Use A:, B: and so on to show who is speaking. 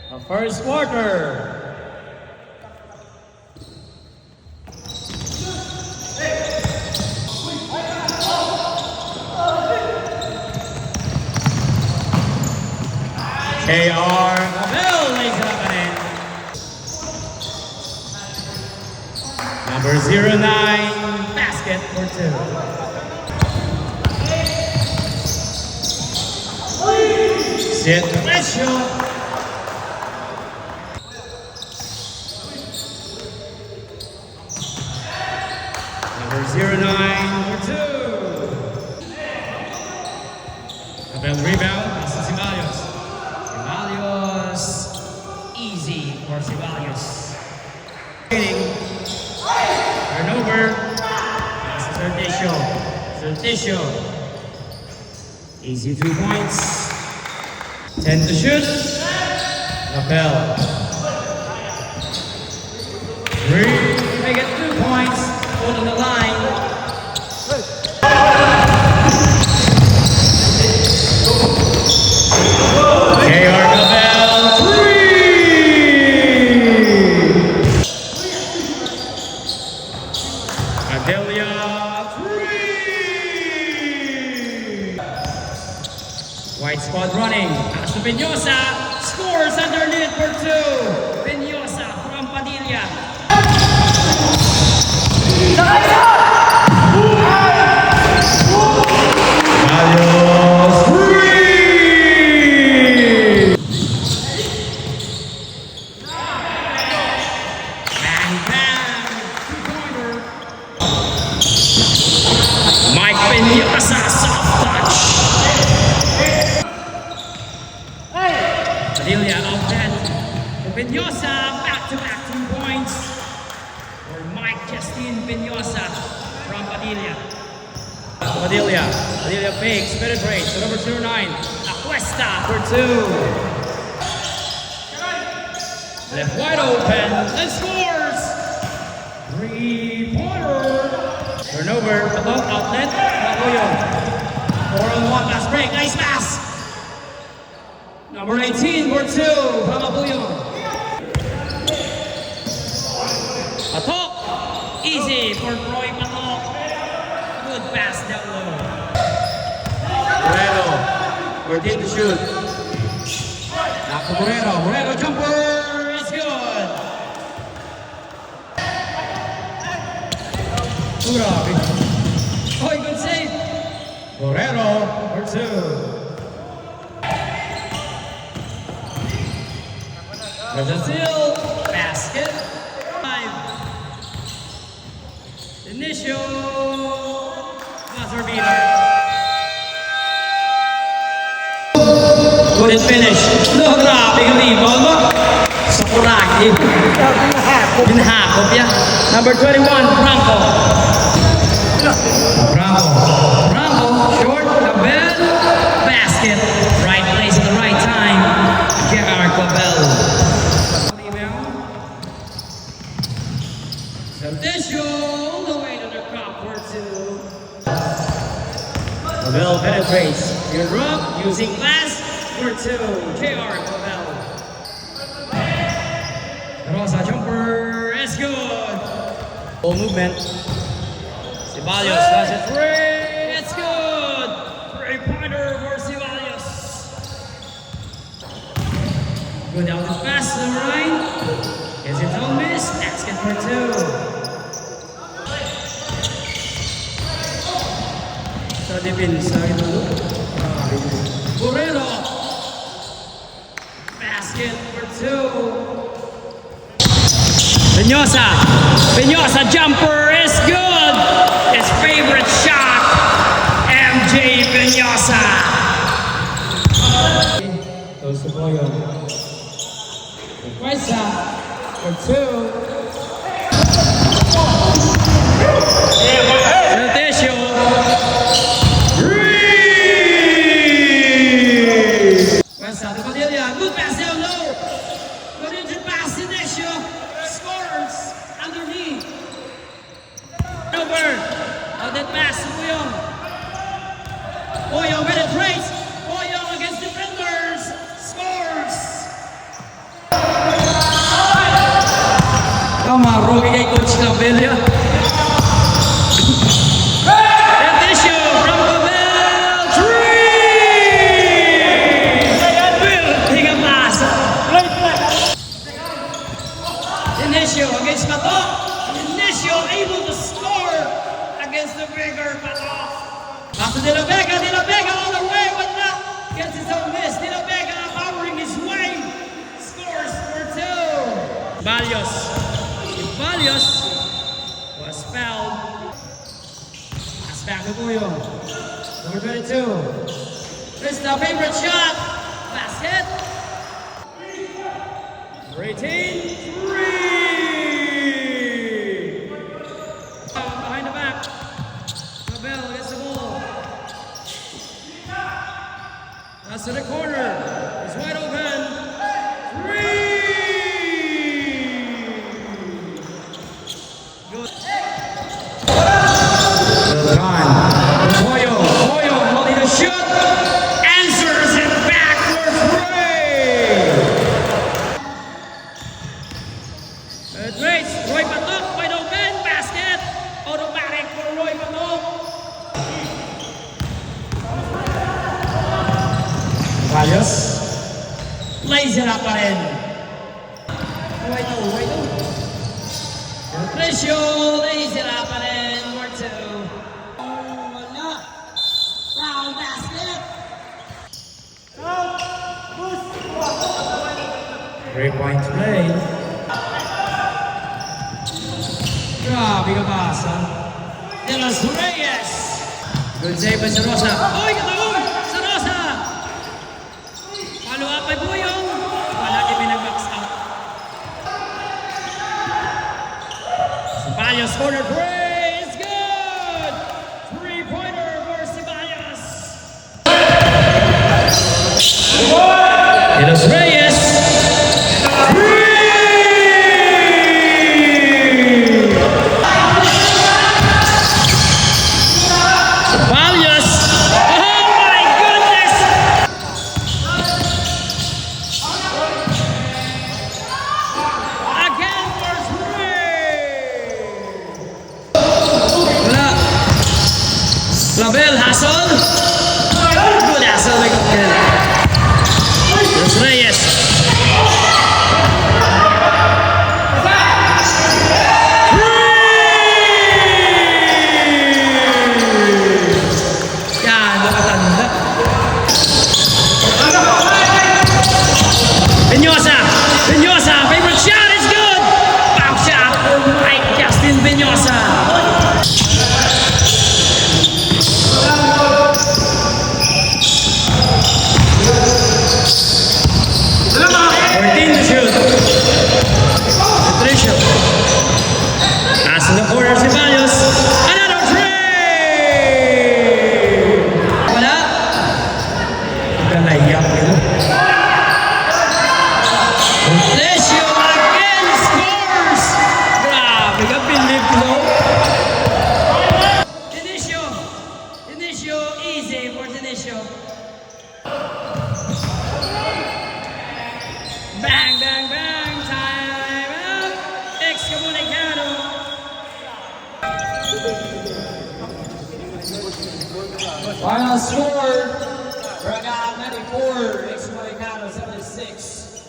A: The first quarter. KR Gabel lays it up and in. Number 09, basket for two. Sit Lesho. Number 09 for two. Gabel rebound. This is Ceballos. Ceballos. Easy for Ceballos. Turnover. This is Sertesio. Sertesio. Easy 2 points. 10 to shoot. Gabel. 3. They get 2 points. Hold on the line. KR Gabel. 3. Adelia. 3. White spot running. Pass to Peñosa. Scores underneath for 2. Peñosa from Padilla. Ceballos. 3. Bang, bang. 2-pointer. Mike Peñosa, soft touch. Padilla out 10. Peñosa, back-to-back 2 points. For Mike Justin Peñosa from Padilla. Padilla fakes, penetrates to number 09. Acuesta for 2. Left wide open and scores. 3-pointer. Turnover, above outlet. Apoyo. 4-on-1 pass break. Nice pass. Number 18 for 2 from Apoyo. Patok. Easy for Roy Patok. Good pass down low. Moreno. 14 to shoot. Back to Moreno. Moreno jumper is good. Urabi. Oh, good save. Moreno for 2. Brazil basket. 5. Initial buzzer beater. Couldn't finish. No, grabe yung rebound mo. Sa kuragi. Binahakop niya. Number 21, Franco. Franco, short, Gabel, basket. Right place at the right time. Gerard Gabel. Sertesio all the way to the cup for 2. Gabel penetrates. Good drop using glass for 2. KR Gabel. Rosa jumper is good. Full movement. Ceballos does it 3. It's good. 3-pointer for Ceballos. Good out the pass to the right. Is it all miss? Basket for 2. Sa depensa ito. Moreno. Basket for 2. Peñosa jumper is good. His favorite shot. MJ Peñosa. Goes to Boyo. Acuesta for 2. Sertesio. 3. Acuesta to Padilla. Good pass down low. Good into pass to Sertesio. Scores underneath. Over. Out that pass to Boyong. Boyong penetrates. Boyong against defenders. Scores. marugi kay Coach Labelia. Inicio from Babel 3! Building a pass. Inicio against Pato. Inicio able to score against the bigger Pato. Back to De La Vega all the way, but not gets his own miss. De La Vega powering his way, scores for 2. Barrios was fouled. Pass back to Buyo. Number 22. It's the favorite shot. Basket. Number 18. 3. Behind the back. Mabel gets the ball. That's to the corner. It's wide open. 3. Good. The time. Moyo holding the shot. Answers it back for 3. Grace. Roy Patok. Wide open. Basket. Automatic for Roy Patok. Barrios. Laser up pa rin. Wide open. Presyo, laser up pa rin. More 2. Wala. Foul basket. 3-point play. Grabe ka ba, son? De Los Reyes. Good save by Sarosa. Oy, katawag! Sarosa! Follow up by Buyong. Wala din may nag-box out. Ceballos corner 3. It's good! 3-pointer for Ceballos. De Los Reyes. 3! Ceballos. Oh my goodness! Again for 3! Wala. Label, hustle. Good hustle by Kapil. Los Reyes. Yan, nakatanda. Peñosa, favorite shot is good. Bounce shot for Mike Justin Peñosa. To shoot. Patricio. Pass in the corner, Ceballos. Another 3! Wala. Ganayak nila. Patricio again scores! Grabe ka, believe mo. Inicio, easy for Inicio. Bang, bang, bang, time out. Excommunicado. Final score, Braga 94, Excommunicado 76.